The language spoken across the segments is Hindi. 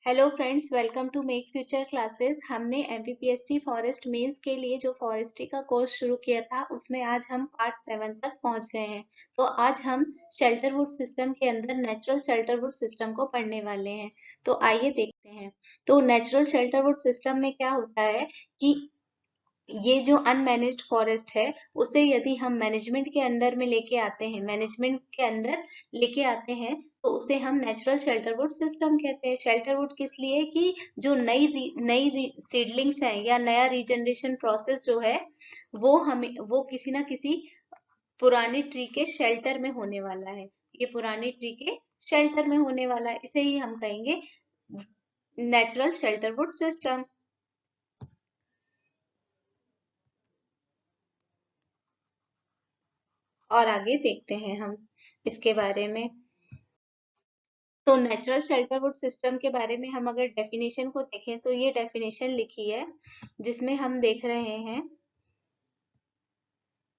Hello friends, welcome to Make Future Classes. हमने एमपीपीएससी फॉरेस्ट मेंस के लिए जो फॉरेस्ट्री का कोर्स शुरू किया था उसमें आज हम पार्ट 7 तक पहुंच गए हैं। तो आज हम शेल्टरवुड सिस्टम के अंदर नेचुरल शेल्टरवुड सिस्टम को पढ़ने वाले हैं। तो आइए देखते हैं। तो नेचुरल शेल्टरवुड सिस्टम में क्या होता है कि ये जो अनमैनेज्ड फॉरेस्ट है उसे यदि हम मैनेजमेंट के अंडर में लेके आते हैं, मैनेजमेंट के अंदर लेके आते हैं तो उसे हम नेचुरल शेल्टरवुड सिस्टम कहते हैं। शेल्टरवुड किस लिए कि जो नई सीडलिंग्स हैं या नया रीजनरेशन प्रोसेस जो है वो किसी ना किसी पुराने ट्री के शेल्टर में होने वाला है। ये पुराने ट्री के शेल्टर में होने वाला है, इसे ही हम कहेंगे नेचुरल शेल्टरवुड सिस्टम। और आगे देखते हैं हम इसके बारे में। तो नेचुरल शेल्टरवुड सिस्टम के बारे में हम अगर डेफिनेशन को देखें तो ये डेफिनेशन लिखी है जिसमें हम देख रहे हैं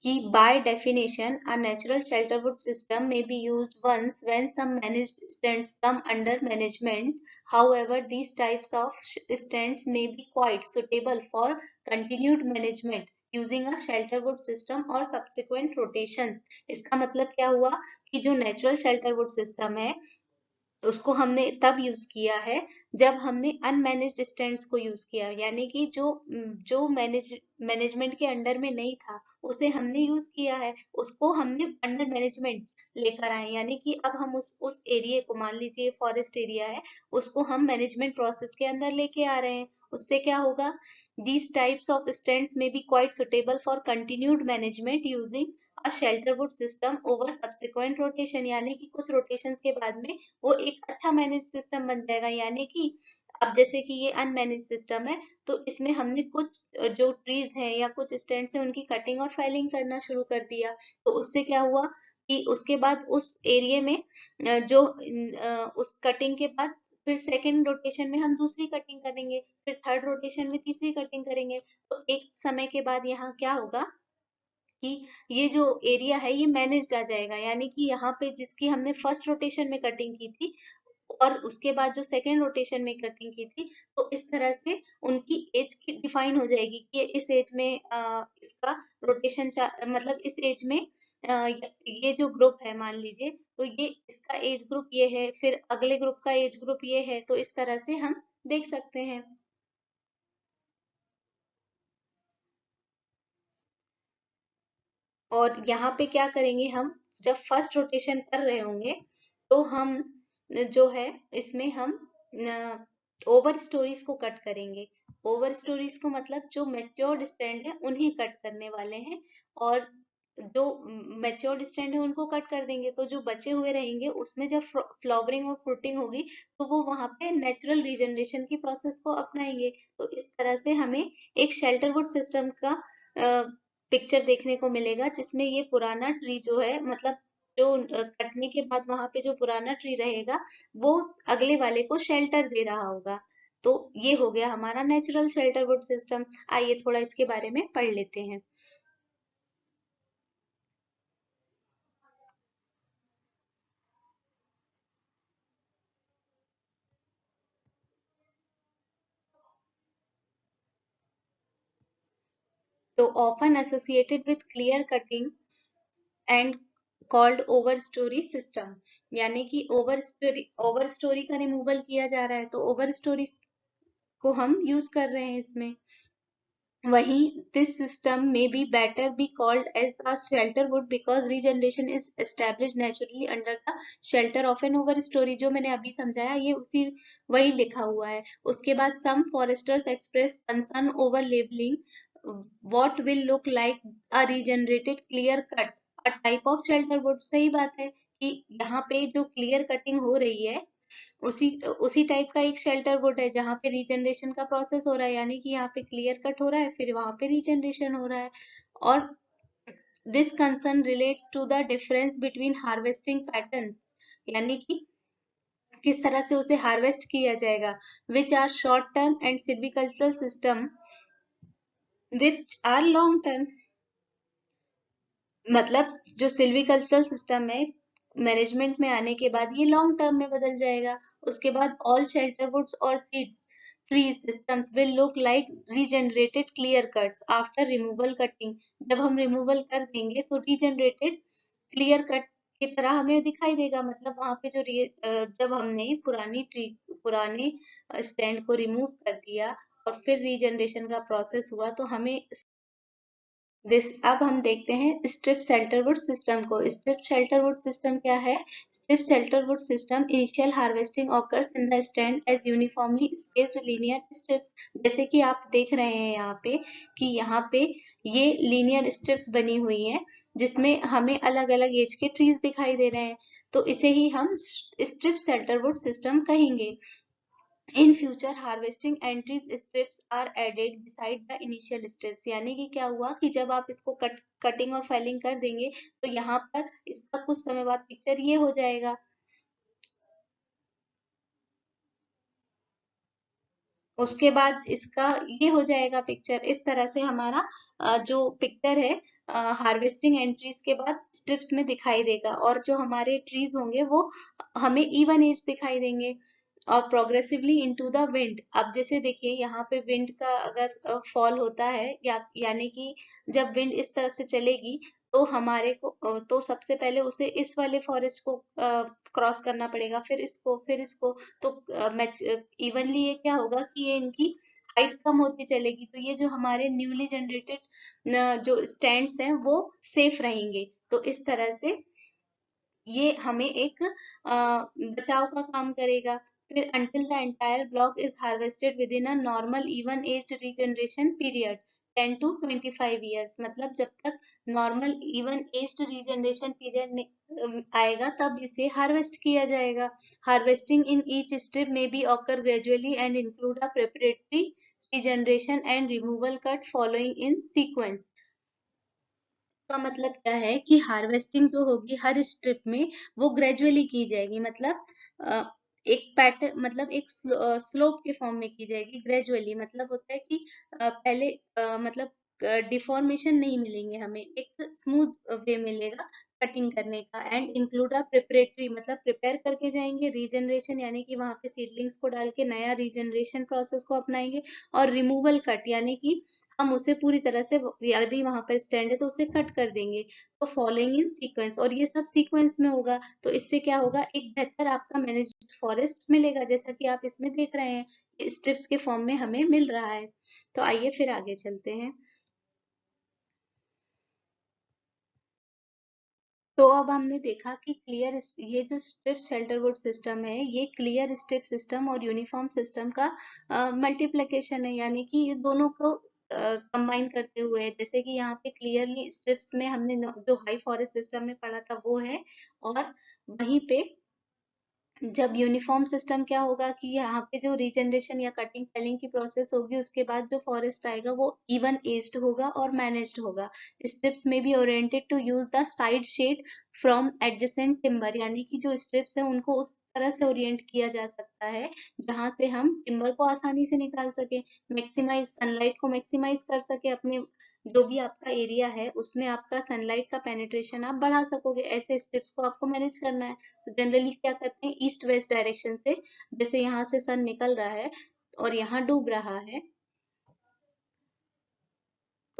कि by definition a natural shelterwood system may be used once when some managed stands come under management. However, these types of stands may be quite suitable for continued management using a shelterwood system or subsequent rotations. इसका मतलब क्या हुआ कि जो नेचुरल शेल्टरवुड सिस्टम है उसको हमने तब यूज किया है जब हमने अनमैनेज्ड स्टैंड्स को यूज किया, यानी कि जो मैनेजमेंट के अंडर में नहीं था उसे हमने यूज किया है, उसको हमने अंडर मैनेजमेंट लेकर आए। यानी कि अब हम उस एरिया को, मान लीजिए फॉरेस्ट एरिया है, उसको हम मैनेजमेंट प्रोसेस के अंदर लेके आ रहे हैं। उससे क्या होगा, दीज टाइप्स ऑफ स्टैंड्स में be quite suitable for continued management using a shelterwood system over subsequent rotation, यानी कि कुछ रोटेशंस के बाद में वो एक अच्छा मैनेज सिस्टम बन जाएगा। यानी कि अब जैसे कि ये अनमैनेज सिस्टम है तो इसमें हमने कुछ जो ट्रीज हैं या कुछ स्टैंड है उनकी कटिंग और फेलिंग करना शुरू कर दिया। तो उससे क्या हुआ कि उसके बाद उस एरिया में उस कटिंग के बाद फिर सेकेंड रोटेशन में हम दूसरी कटिंग करेंगे, फिर थर्ड रोटेशन में तीसरी कटिंग करेंगे। तो एक समय के बाद यहाँ क्या होगा कि ये जो एरिया है ये मैनेज्ड आ जाएगा। यानी कि यहाँ पे जिसकी हमने फर्स्ट रोटेशन में कटिंग की थी और उसके बाद जो सेकेंड रोटेशन में कटिंग की थी, तो इस तरह से उनकी एज की डिफाइन हो जाएगी कि इस एज में इसका रोटेशन मतलब इस एज में ये जो ग्रुप है मान लीजिए, तो ये इसका एज ग्रुप ये है, फिर अगले ग्रुप का एज ग्रुप ये है। तो इस तरह से हम देख सकते हैं। और यहाँ पे क्या करेंगे, हम जब फर्स्ट रोटेशन कर रहे होंगे तो हम जो है इसमें हम ओवर स्टोरीज को कट करेंगे। ओवर स्टोरीज को मतलब जो मैच्योर्ड स्टैंड है उन्हें कट करने वाले हैं, और जो मैच्योर्ड स्टैंड है उनको कट कर देंगे। तो जो बचे हुए रहेंगे उसमें जब फ्लावरिंग और फ्रूटिंग होगी तो वो वहां पे नेचुरल रीजनरेशन की प्रोसेस को अपनाएंगे। तो इस तरह से हमें एक शेल्टरवुड सिस्टम का पिक्चर देखने को मिलेगा जिसमें ये पुराना ट्री जो है, मतलब जो कटने के बाद वहां पे जो पुराना ट्री रहेगा वो अगले वाले को शेल्टर दे रहा होगा। तो ये हो गया हमारा नेचुरल शेल्टरवुड सिस्टम। आइए थोड़ा इसके बारे में पढ़ लेते हैं। तो often associated with clear cutting and called over story system, यानी कि ओवर स्टोरी का रिमूवल किया जा रहा है तो ओवर स्टोरी को हम यूज कर रहे हैं इसमें। वहीं दिस सिस्टम में be better be called as a shelterwood because regeneration is establish naturally under the shelter of an over story. जो मैंने अभी समझाया ये उसी वही लिखा हुआ है। उसके बाद some foresters express concern over labelling what will look like a regenerated clear cut a type of shelterwood. सही बात है कि यहाँ पे जो क्लियर कटिंग हो रही है उसी उसी टाइप का एक शेल्टर वुड है जहाँ पे रीजनरेशन का प्रोसेस हो रहा है। यानी कि यहाँ पे क्लियर कट हो रहा है फिर वहां पे रीजनरेशन हो रहा है। और this concern relates to the difference between harvesting patterns, यानी कि किस तरह से उसे हार्वेस्ट किया जाएगा, which are short term and silvicultural system which are long term. मतलब जो सिल्विकल्चरल सिस्टम है मैनेजमेंट में आने के बाद ये लॉन्ग टर्म में बदल जाएगा। उसके बाद ऑल शेल्टर वुड्स और seeds tree systems will look like regenerated clear cuts after removal cutting. जब हम रिमूवल कर देंगे तो रीजनरेटेड क्लियर कट की तरह हमें दिखाई देगा। मतलब वहां पे जो जब हमने पुराने स्टैंड को रिमूव कर दिया और फिर रीजनरेशन का प्रोसेस हुआ तो हमें अब हम देखते हैं स्ट्रिप शेल्टरवुड सिस्टम को। स्ट्रिप शेल्टरवुड सिस्टम क्या है? Strip shelterwood system initial harvesting occurs in the stand as uniformly spaced linear strips. जैसे कि आप देख रहे हैं यहाँ पे कि यहाँ पे ये लीनियर स्ट्रिप्स बनी हुई हैं जिसमें हमें अलग अलग एज के ट्रीज दिखाई दे रहे हैं, तो इसे ही हम स्ट्रिप शेल्टरवुड सिस्टम कहेंगे। In future harvesting entries strips are added beside the initial strips. यानी कि क्या हुआ कि जब आप इसको कटिंग और फाइलिंग कर देंगे तो यहाँ पर इसका कुछ समय बाद पिक्चर ये हो जाएगा। उसके बाद इसका ये हो जाएगा पिक्चर। इस तरह से हमारा जो पिक्चर है हार्वेस्टिंग एंट्रीज के बाद स्ट्रिप्स में दिखाई देगा, और जो हमारे ट्रीज होंगे वो हमें इवन एज दिखाई देंगे। और प्रोग्रेसिवली इनटू द विंड। अब जैसे देखिए यहाँ पे विंड का अगर फॉल होता है यानी कि जब विंड इस तरफ से चलेगी तो हमारे को तो सबसे पहले उसे इस वाले फॉरेस्ट को क्रॉस करना पड़ेगा, फिर इसको तो इवनली ये क्या होगा कि ये इनकी हाइट कम होती चलेगी, तो ये जो हमारे न्यूली जनरेटेड जो स्टैंड्स हैं वो सेफ रहेंगे। तो इस तरह से ये हमें एक बचाव का काम करेगा। फिर until the entire block is harvested within a normal even aged regeneration period 10 to 25 years। मतलब जब तक normal even aged regeneration period आएगा तब इसे हार्वेस्ट किया जाएगा। हार्वेस्टिंग इन ईच स्ट्रिप में be occur gradually and include a preparatory regeneration and removal cut following in sequence। का मतलब क्या है कि हार्वेस्टिंग जो होगी हर स्ट्रिप में वो ग्रेजुअली की जाएगी। मतलब अ, एक पैटर्न, मतलब एक स्लोप के फॉर्म में की जाएगी। ग्रेजुअली मतलब होता है कि पहले मतलब डिफॉर्मेशन नहीं मिलेंगे, हमें एक स्मूथ वे मिलेगा कटिंग करने का। एंड इंक्लूड अ प्रिपरेटरी मतलब प्रिपेयर करके जाएंगे, रीजनरेशन यानी कि वहां पे सीडलिंग्स को डाल के नया रीजनरेशन प्रोसेस को अपनाएंगे, और रिमूवल कट यानी कि हम उसे पूरी तरह से यदि वहां पर स्टैंड है तो उसे कट कर देंगे। तो फॉलोइंग इन सीक्वेंस, और ये सब सीक्वेंस में होगा, तो इससे क्या होगा, एक बेहतर आपका मैनेज्ड फॉरेस्ट मिलेगा जैसा कि आप इसमें देख रहे हैं स्ट्रिप्स के फॉर्म में हमें मिल रहा है। तो आइए फिर आगे चलते हैं। तो अब हमने देखा कि क्लियर ये जो स्ट्रिप शेल्टरवुड सिस्टम है ये क्लियर स्ट्रिप सिस्टम और यूनिफॉर्म सिस्टम का मल्टीप्लिकेशन है, यानी कि ये दोनों को कंबाइन करते हुए है। जैसे कि यहाँ पे क्लियरली स्ट्रिप्स में हमने जो हाई फॉरेस्ट सिस्टम में पढ़ा था वो है, और वहीं पे जब यूनिफॉर्म सिस्टम क्या होगा कि यहाँ पे जो रीजनरेशन या कटिंग फेलिंग की प्रोसेस होगी उसके बाद जो फॉरेस्ट आएगा वो इवन एज्ड होगा और मैनेज्ड होगा। स्ट्रिप्स में भी oriented to use the side shade from adjacent timber, यानी कि जो स्ट्रिप्स है उनको उस तरह से ओरिएंट किया जा सकता है जहां से हम टिम्बर को आसानी से निकाल सके, मैक्सिमाइज सनलाइट को मैक्सिमाइज कर सके, अपने जो भी आपका एरिया है उसमें आपका सनलाइट का पेनिट्रेशन आप बढ़ा सकोगे। ऐसे स्ट्रिप्स को आपको मैनेज करना है। तो जनरली क्या करते हैं, ईस्ट वेस्ट डायरेक्शन से, जैसे यहाँ से सन निकल रहा है और यहाँ डूब रहा है,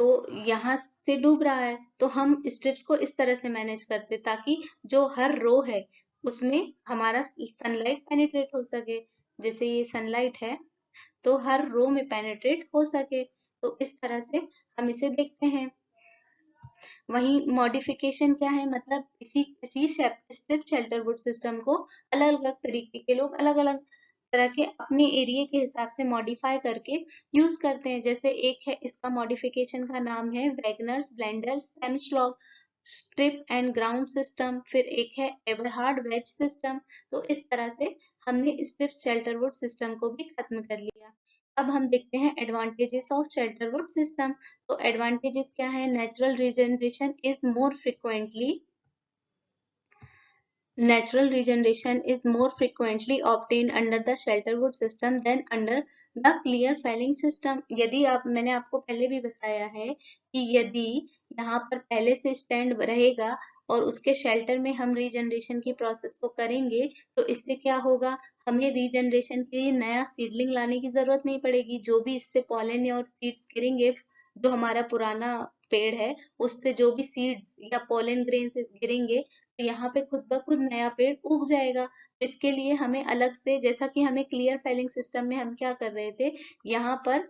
तो यहाँ से डूब रहा है तो हम स्ट्रिप्स को इस तरह से मैनेज करते ताकि जो हर रो है उसमें हमारा सनलाइट पेनिट्रेट हो सके। जैसे ये सनलाइट है तो हर रो में पेनिट्रेट हो सके, तो इस तरह से हम इसे देखते हैं। वहीं मॉडिफिकेशन क्या है, मतलब इसी स्ट्रिप शेल्टरवुड सिस्टम को अलग अलग तरीके के लोग अलग अलग तरह के अपने एरिया के हिसाब से मॉडिफाई करके यूज करते हैं। जैसे एक है, इसका मॉडिफिकेशन का नाम है वैगनर्स ब्लेंडर सेमस्लॉग स्ट्रिप एंड ग्राउंड सिस्टम, फिर एक है एवरहार्ड वेज सिस्टम। तो इस तरह से हमने स्ट्रिप शेल्टरवुड सिस्टम को भी खत्म कर लिया। अब हम देखते हैं एडवांटेजेस ऑफ शेल्टरवुड सिस्टम। तो एडवांटेजेस क्या है, natural regeneration is more frequently Natural regeneration is more frequently obtained under the shelterwood system than under the clear felling system। यदि आप, मैंने आपको पहले भी बताया है कि यदि यहाँ पर पहले से स्टैंड रहेगा और उसके शेल्टर में हम रीजनरेशन की प्रोसेस को करेंगे, तो इससे क्या होगा, हमें रीजनरेशन के लिए नया सीडलिंग लाने की जरूरत नहीं पड़ेगी। जो भी इससे पॉलन और सीड्स गिरेंगे, जो हमारा पुराना पेड़ है उससे जो भी सीड्स या पॉलन ग्रेन गिरेंगे, तो यहाँ पे खुद ब खुद नया पेड़ उग जाएगा। इसके लिए हमें अलग से, जैसा कि हमें क्लियर फेलिंग सिस्टम में हम क्या कर रहे थे, यहाँ पर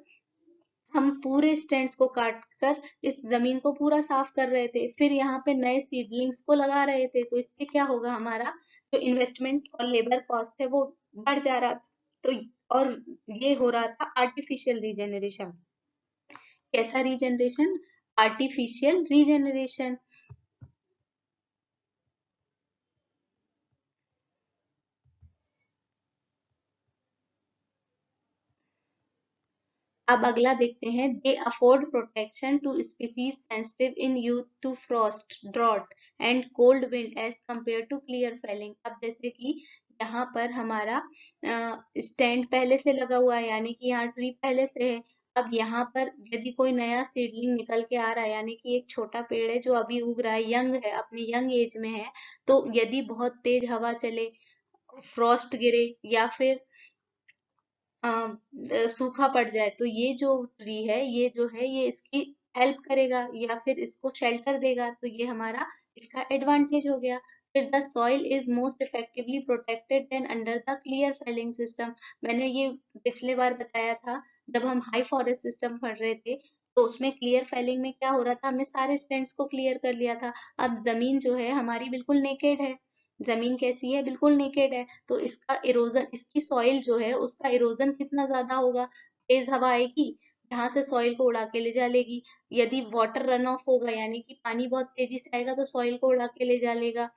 हम पूरे स्टैंड्स को काट कर इस जमीन को पूरा साफ कर रहे थे, फिर यहाँ पे नए सीडलिंग्स को लगा रहे थे। तो इससे क्या होगा, हमारा जो इन्वेस्टमेंट और लेबर कॉस्ट है वो बढ़ जा रहा था। तो और ये हो रहा था आर्टिफिशियल रीजेनरेशन। कैसा रीजेनरेशन? Artificial regeneration. अब अगला देखते हैं, they afford protection to species sensitive in youth to frost, drought and cold wind as compare to clear felling. अब जैसे कि यहाँ पर हमारा स्टैंड पहले से लगा हुआ है, यानी कि यहाँ ट्री पहले से है। अब यहाँ पर यदि कोई नया सीडलिंग निकल के आ रहा है, यानी कि एक छोटा पेड़ है जो अभी उग रहा है, यंग है, अपनी यंग एज में है, तो यदि बहुत तेज हवा चले, फ्रॉस्ट गिरे, या फिर सूखा पड़ जाए, तो ये जो ट्री है, ये जो है, ये इसकी हेल्प करेगा या फिर इसको शेल्टर देगा। तो ये हमारा इसका एडवांटेज हो गया। फिर the soil is most effectively protected then under the clear felling system. मैंने ये पिछले बार बताया था, जब हम हाई फॉरेस्ट सिस्टम पढ़ रहे थे, तो उसमें क्लियर फेलिंग में क्या हो रहा था, हमने सारे स्टैंड्स को क्लियर कर लिया था। अब जमीन जो है हमारी बिल्कुल नेकेड है। जमीन कैसी है? बिल्कुल नेकेड है। तो इसका इरोजन, इसकी सॉइल जो है उसका इरोजन कितना ज्यादा होगा, तेज हवा आएगी, यहाँ से सॉइल को उड़ा के ले जा लेगी। यदि वाटर रन ऑफ होगा, यानी कि पानी बहुत तेजी से आएगा, तो सॉइल को उड़ा के ले जा लेगा।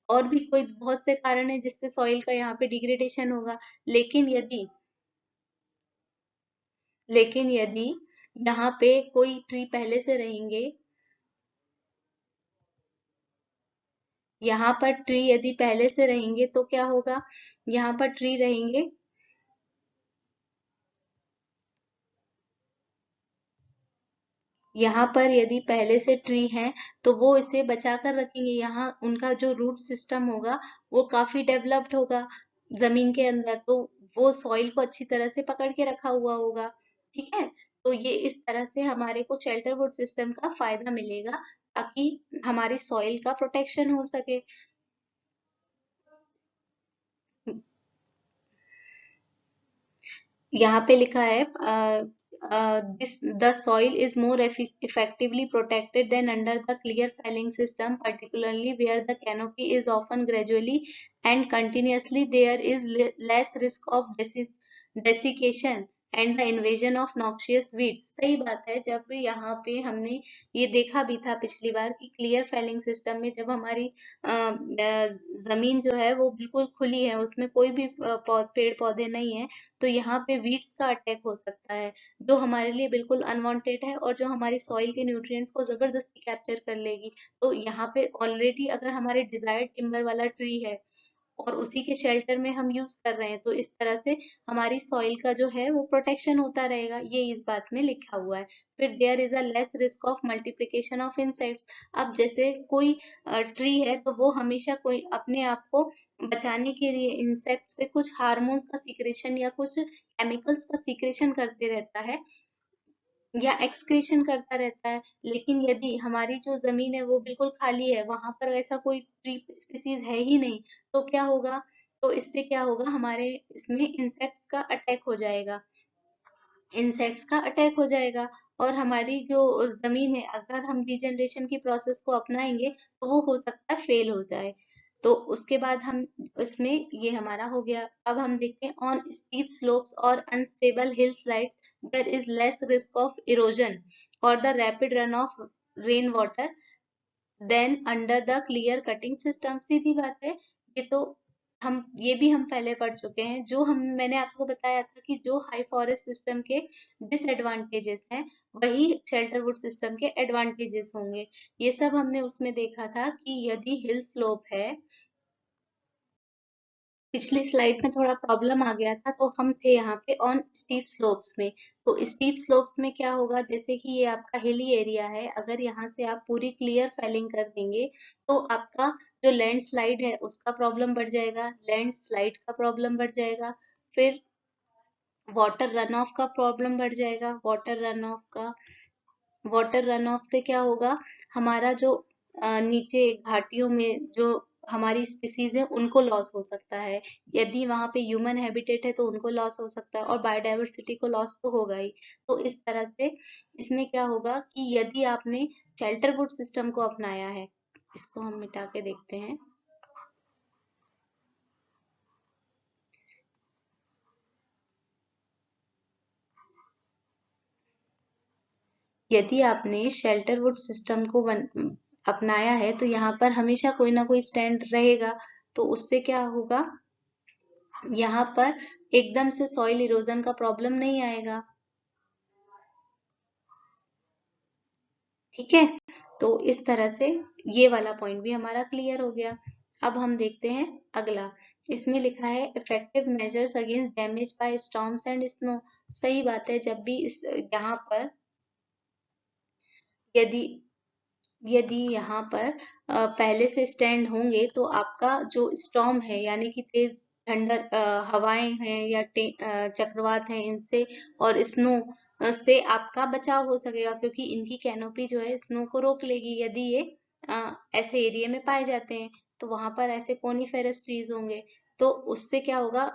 और भी कोई बहुत से कारण है जिससे सॉइल का यहाँ पे डिग्रेडेशन होगा। लेकिन यदि लेकिन यदि यहाँ पे कोई ट्री पहले से रहेंगे, यहाँ पर ट्री यदि पहले से रहेंगे तो क्या होगा, यहाँ पर ट्री रहेंगे, यहाँ पर यदि पहले से ट्री हैं तो वो इसे बचा कर रखेंगे। यहाँ उनका जो रूट सिस्टम होगा वो काफी डेवलप्ड होगा जमीन के अंदर, तो वो सॉइल को अच्छी तरह से पकड़ के रखा हुआ होगा। ठीक है, तो ये इस तरह से हमारे को शेल्टर वुड सिस्टम का फायदा मिलेगा, ताकि हमारी सॉइल का प्रोटेक्शन हो सके। यहाँ पे लिखा है, this the soil is more effectively protected than under the clear felling system, particularly where the canopy is often gradually and continuously. There is less risk of desiccation and the invasion of noxious weeds। सही बात है, जब यहाँ पे हमने ये देखा भी था पिछली बार कि क्लियर फेलिंग सिस्टम में जब हमारी जमीन जो है वो बिल्कुल खुली है, उसमें कोई भी पेड़ पौधे नहीं है, तो यहाँ पे वीड्स का अटैक हो सकता है, जो हमारे लिए बिल्कुल अनवांटेड है और जो हमारी सॉइल के न्यूट्रिएंट्स को जबरदस्ती कैप्चर कर लेगी। तो यहाँ पे ऑलरेडी अगर हमारे डिजायर्ड टिम्बर वाला ट्री है और उसी के शेल्टर में हम यूज कर रहे हैं, तो इस तरह से हमारी सॉइल का जो है वो प्रोटेक्शन होता रहेगा, ये इस बात में लिखा हुआ है। फिर there is a less risk of multiplication of insects. अब जैसे कोई ट्री है, तो वो हमेशा कोई अपने आप को बचाने के लिए इंसेक्ट से कुछ हार्मोन्स का सीक्रेशन या कुछ केमिकल्स का सीक्रेशन करते रहता है या एक्सक्रीशन करता रहता है। लेकिन यदि हमारी जो जमीन है वो बिल्कुल खाली है, वहां पर ऐसा कोई ट्री स्पीसीज है ही नहीं, तो क्या होगा, तो इससे क्या होगा, हमारे इसमें इंसेक्ट्स का अटैक हो जाएगा, इंसेक्ट्स का अटैक हो जाएगा। और हमारी जो जमीन है, अगर हम रीजनरेशन की प्रोसेस को अपनाएंगे, तो वो हो सकता है फेल हो जाए। तो उसके बाद हम इसमें, ये हमारा हो गया। अब हम देखते हैं, ऑन स्टीप स्लोप्स और unstable hill slides there is less risk of erosion और the rapid run off rain water than under the clear cutting system. सीधी बात है, ये तो हम ये भी हम पहले पढ़ चुके हैं। जो हम मैंने आपको बताया था कि जो हाई फॉरेस्ट सिस्टम के डिसएडवांटेजेस हैं, वही शेल्टरवुड सिस्टम के एडवांटेजेस होंगे। ये सब हमने उसमें देखा था कि यदि हिल स्लोप है, पिछली स्लाइड में थोड़ा प्रॉब्लम आ गया था, तो हम थे यहाँ पे ऑन स्टीप स्लोप्स में। तो स्टीप स्लोप्स में क्या होगा, जैसे कि ये आपका हिली एरिया है, अगर यहाँ से आप पूरी क्लियर फेलिंग कर देंगे तो आपका जो लैंडस्लाइड है उसका प्रॉब्लम बढ़ जाएगा, लैंडस्लाइड का प्रॉब्लम बढ़ जाएगा, फिर वाटर रन ऑफ का प्रॉब्लम बढ़ जाएगा, वाटर रन ऑफ से क्या होगा, हमारा जो नीचे घाटियों में जो हमारी स्पीसीज है उनको लॉस हो सकता है, यदि वहां पे ह्यूमन हैबिटेट है तो उनको लॉस हो सकता है, और बायोडायवर्सिटी को लॉस तो होगा ही। तो इस तरह से इसमें क्या होगा कि यदि आपने शेल्टर वुड सिस्टम को अपनाया है, इसको हम मिटा के देखते हैं। यदि आपने शेल्टर वुड सिस्टम को अपनाया है तो यहाँ पर हमेशा कोई ना कोई स्टैंड रहेगा, तो उससे क्या होगा, यहाँ पर एकदम से सॉइल इरोजन का प्रॉब्लम नहीं आएगा। ठीक है, तो इस तरह से ये वाला पॉइंट भी हमारा क्लियर हो गया। अब हम देखते हैं अगला। इसमें लिखा है effective measures against damage bye storms and snow. सही बात है, जब भी इस यहाँ पर यदि यदि यहाँ पर पहले से स्टैंड होंगे तो आपका जो स्टॉर्म है, यानी कि तेज ठंडर हवाएं हैं या चक्रवात हैं इनसे और स्नो से आपका बचाव हो सकेगा, क्योंकि इनकी कैनोपी जो है स्नो को रोक लेगी। यदि ये ऐसे एरिया में पाए जाते हैं तो वहां पर ऐसे कोनीफेरस ट्रीज होंगे, तो उससे क्या होगा,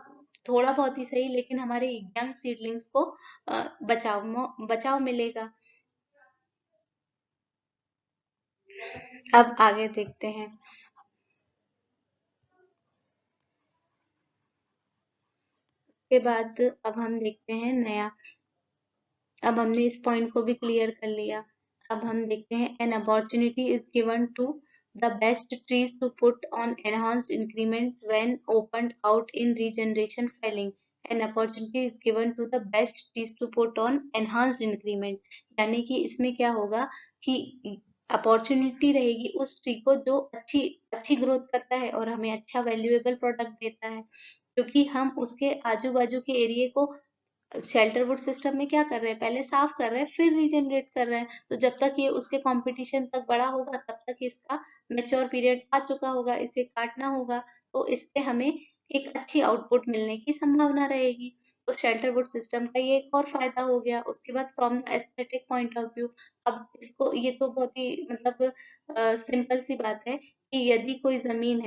थोड़ा बहुत ही सही लेकिन हमारे यंग सीडलिंग्स को बचाव मिलेगा। अब आगे देखते हैं। उसके बाद अब हम देखते हैं नया। अब हमने इस पॉइंट को भी क्लियर कर लिया। अब हम देखते हैं an opportunity is given to the best trees to put on enhanced increment when opened out in regeneration felling. An opportunity is given to the best trees to put on enhanced increment, यानी कि इसमें क्या होगा कि अपॉर्चुनिटी रहेगी उस ट्री को जो अच्छी अच्छी ग्रोथ करता है और हमें अच्छा वैल्यूएबल प्रोडक्ट देता है, क्योंकि हम उसके आजू बाजू के एरिया को शेल्टर वुड सिस्टम में क्या कर रहे हैं, पहले साफ कर रहे हैं फिर रीजनरेट कर रहे हैं। तो जब तक ये उसके कंपटीशन तक बड़ा होगा तब तक इसका मैच्योर पीरियड आ चुका होगा, इसे काटना होगा, तो इससे हमें एक अच्छी आउटपुट मिलने की संभावना रहेगी। तो शेल्टर वुड सिस्टम का ये एक और फायदा हो गया। उसके बाद from the aesthetic point of view, अब इसको ये तो बहुत ही मतलब सिंपल सी बात है कि यदि कोई जमीन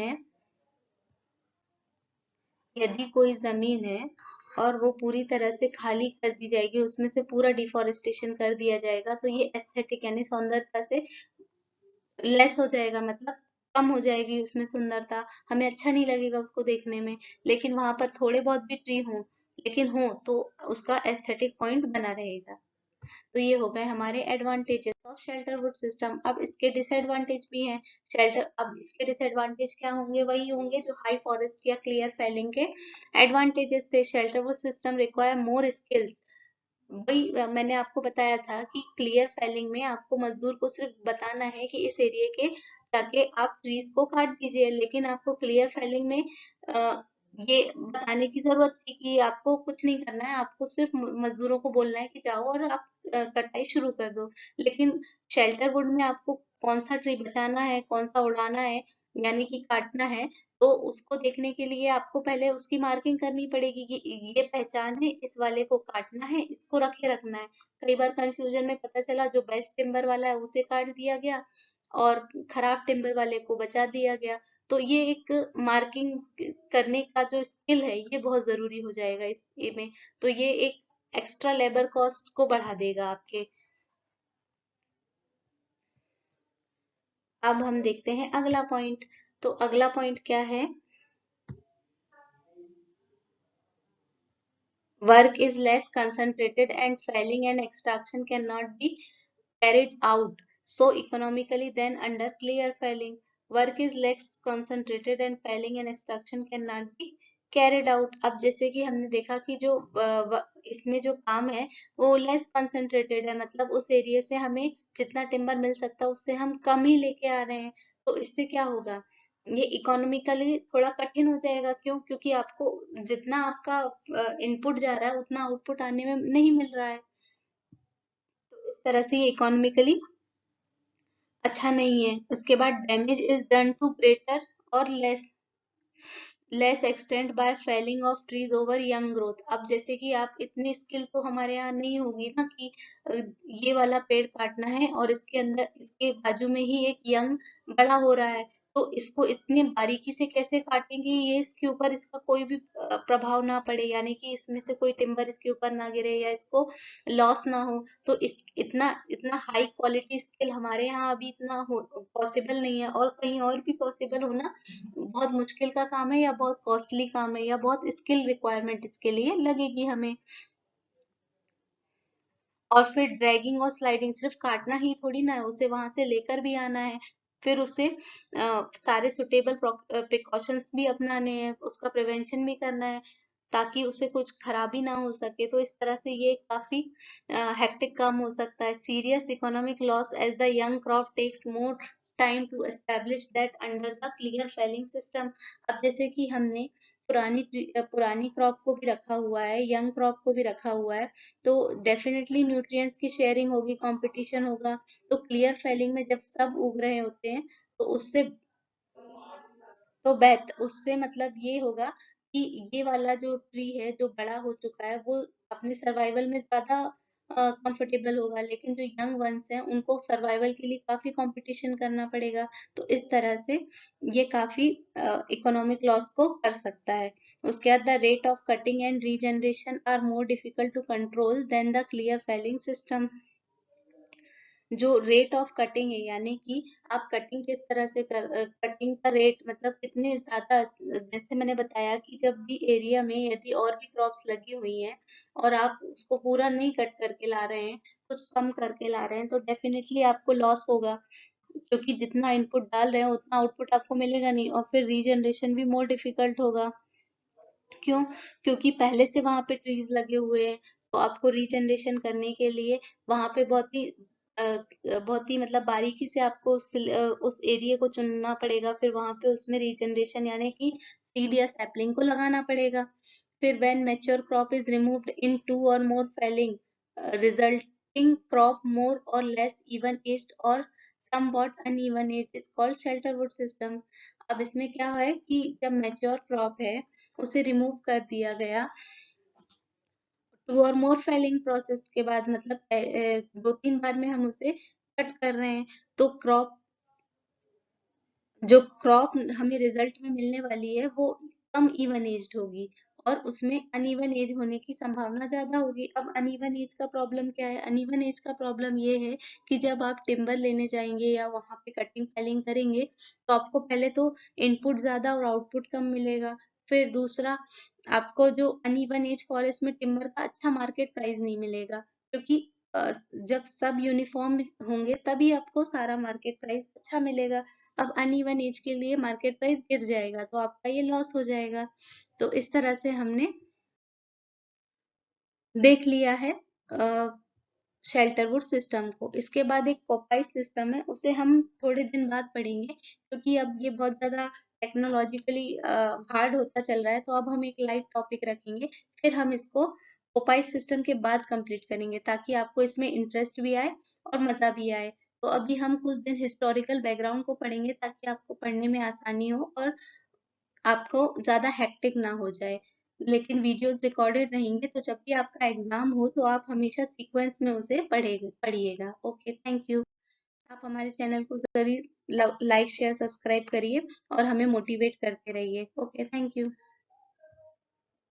है और वो पूरी तरह से खाली कर दी जाएगी, उसमें से पूरा डिफोरेस्टेशन कर दिया जाएगा, तो ये एस्थेटिक यानी सौंदर्यता से लेस हो जाएगा, मतलब कम हो जाएगी उसमें सुंदरता, हमें अच्छा नहीं लगेगा उसको देखने में। लेकिन वहां पर थोड़े बहुत भी ट्री हो, लेकिन हो तो उसका एस्थेटिक पॉइंट बना रहेगा। तो ये हो गए हमारे advantages of shelter would system. अब इसके डिसएडवांटेज भी हैं। अब इसके डिसएडवांटेज क्या होंगे, वही होंगे जो हाई फॉरेस्ट या क्लियर फेलिंग के एडवांटेजेस थे। Shelter would system require more skills. वही मैंने आपको बताया था कि क्लियर फेलिंग में आपको मजदूर को सिर्फ बताना है कि इस एरिया के जाके आप ट्रीज को काट दीजिए, लेकिन आपको क्लियर फेलिंग में ये बताने की जरूरत थी कि आपको कुछ नहीं करना है, आपको सिर्फ मजदूरों को बोलना है कि जाओ और आप कटाई शुरू कर दो। लेकिन शेल्टर वुड में आपको कौन सा ट्री बचाना है, कौन सा उड़ाना है, यानी कि काटना है, तो उसको देखने के लिए आपको पहले उसकी मार्किंग करनी पड़ेगी कि ये पहचान है, इस वाले को काटना है, इसको रखे रखना है। कई बार कंफ्यूजन में पता चला जो बेस्ट टिम्बर वाला है उसे काट दिया गया और खराब टिम्बर वाले को बचा दिया गया। तो ये एक मार्किंग करने का जो स्किल है ये बहुत जरूरी हो जाएगा इस ये में। तो ये एक एक्स्ट्रा लेबर कॉस्ट को बढ़ा देगा आपके। अब हम देखते हैं अगला पॉइंट। तो अगला पॉइंट क्या है, work is less concentrated and felling and extraction cannot be carried out so economically than under clear felling. Work is less concentrated and felling and extraction cannot be carried out. अब जैसे कि हमने देखा कि जो इसमें जो काम है वो लेस कंसंट्रेटेड है, मतलब उस एरिया से हमें जितना टिम्बर मिल सकता है उससे हम कम ही लेके आ रहे हैं। तो इससे क्या होगा, ये इकोनॉमिकली थोड़ा कठिन हो जाएगा। क्यों? क्योंकि आपको जितना आपका इनपुट जा रहा है उतना आउटपुट आने में नहीं मिल रहा है। तो इस तरह से ये इकोनॉमिकली अच्छा नहीं है। उसके बाद damage is done to greater और less extend by felling of trees over young growth. अब जैसे कि आप इतनी स्किल तो हमारे यहाँ नहीं होगी ना कि अ, ये वाला पेड़ काटना है और इसके अंदर इसके बाजू में ही एक यंग बड़ा हो रहा है, तो इसको इतनी बारीकी से कैसे काटेंगे ये इसके ऊपर इसका कोई भी प्रभाव ना पड़े, यानी कि इसमें से कोई टिम्बर इसके ऊपर ना गिरे या इसको लॉस ना हो। तो इस इतना इतना हाई क्वालिटी स्किल हमारे यहाँ अभी इतना हो पॉसिबल नहीं है, और कहीं और भी पॉसिबल होना बहुत मुश्किल का काम है या बहुत कॉस्टली काम है या बहुत स्किल रिक्वायरमेंट इसके लिए लगेगी हमें। और फिर ड्रैगिंग और स्लाइडिंग सिर्फ काटना ही थोड़ी ना है, उसे वहां से लेकर भी आना है। फिर उसे सारे सुटेबल प्रिकॉशंस भी अपनाने हैं, उसका प्रिवेंशन भी करना है ताकि उसे कुछ खराबी ना हो सके। तो इस तरह से ये काफी हेक्टिक काम हो सकता है। Serious economic loss as the young crop takes more time to establish that under the clear felling system. अब जैसे कि हमने पुरानी क्रॉप को भी रखा हुआ है, यंग क्रॉप को भी रखा हुआ है, तो डेफिनेटली न्यूट्रिएंट्स की शेयरिंग होगी, कंपटीशन होगा। तो क्लियर फेलिंग में जब सब उग रहे होते हैं तो उससे मतलब ये होगा कि ये वाला जो ट्री है जो बड़ा हो चुका है वो अपने सर्वाइवल में ज्यादा कंफर्टेबल होगा, लेकिन जो यंग वंस हैं उनको सर्वाइवल के लिए काफी कंपटीशन करना पड़ेगा। तो इस तरह से ये काफी इकोनॉमिक लॉस को कर सकता है। उसके बाद the rate of cutting and regeneration are more difficult to control than the clear felling system. जो रेट ऑफ कटिंग है, यानी कि आप कटिंग किस तरह से कटिंग का रेट मतलब कितने ज्यादा, जैसे मैंने बताया कि जब भी एरिया में यदि और भी क्रॉप्स लगी हुई हैं और आप उसको पूरा नहीं कट करके ला रहे हैं, कुछ कम करके ला रहे हैं, तो डेफिनेटली आपको लॉस होगा। क्योंकि जितना इनपुट डाल रहे हैं उतना आउटपुट आपको मिलेगा नहीं, और फिर रीजनरेशन भी मोर डिफिकल्ट होगा। क्यों? क्योंकि पहले से वहां पे ट्रीज लगे हुए हैं, तो आपको रीजनरेशन करने के लिए वहां पे बहुत ही मतलब बारीकी से आपको उस एरिया को चुनना पड़ेगा। फिर वहां पे उसमें रीजनरेशन यानी कि सीड या सैपलिंग को लगाना पड़ेगा। फिर when mature crop is removed in two or more felling, resulting crop more or less even aged or somewhat uneven age is called shelterwood system। अब इसमें क्या है कि जब मैच्योर क्रॉप है उसे रिमूव कर दिया गया to or more Fehling process के बाद, मतलब 2-3 बार में हम उसे कट कर रहे हैं, तो जो क्रॉप हमें रिजल्ट में मिलने वाली है वो कम इवन एज्ड होगी और उसमें अनइवन एज होने की संभावना ज्यादा होगी। अब अनइवन एज का प्रॉब्लम क्या है? अनइवन एज का प्रॉब्लम ये है कि जब आप टिम्बर लेने जाएंगे या वहां पे कटिंग फाइलिंग करेंगे तो आपको पहले तो इनपुट ज्यादा और आउटपुट कम मिलेगा। फिर दूसरा, आपको जो अनइवन एज फॉरेस्ट में टिम्बर का अच्छा मार्केट प्राइस नहीं मिलेगा, क्योंकि जब सब यूनिफॉर्म होंगे तभी आपको सारा मार्केट प्राइस अच्छा मिलेगा। अब अनइवन एज के लिए मार्केट प्राइस गिर जाएगा तो आपका ये लॉस हो जाएगा। तो इस तरह से हमने देख लिया है शेल्टरवुड सिस्टम को। इसके बाद एक कोपाई सिस्टम है, उसे हम थोड़े दिन बाद पढ़ेंगे क्योंकि अब ये बहुत ज्यादा टेक्नोलॉजिकली हार्ड होता चल रहा है, तो अब हम एक लाइट टॉपिक रखेंगे। फिर हम इसको कोपाई सिस्टम के बाद कंप्लीट करेंगे ताकि आपको इसमें इंटरेस्ट भी आए और मजा भी आए। तो अभी हम कुछ दिन हिस्टोरिकल बैकग्राउंड को पढ़ेंगे ताकि आपको पढ़ने में आसानी हो और आपको ज्यादा हेक्टिक ना हो जाए। लेकिन वीडियोस रिकॉर्डेड रहेंगे, तो जब भी आपका एग्जाम हो तो आप हमेशा सीक्वेंस में उसे पढ़िएगा। Okay, thank you. आप हमारे चैनल को जरूर लाइक शेयर सब्सक्राइब करिए और हमें मोटिवेट करते रहिए। Okay, thank you.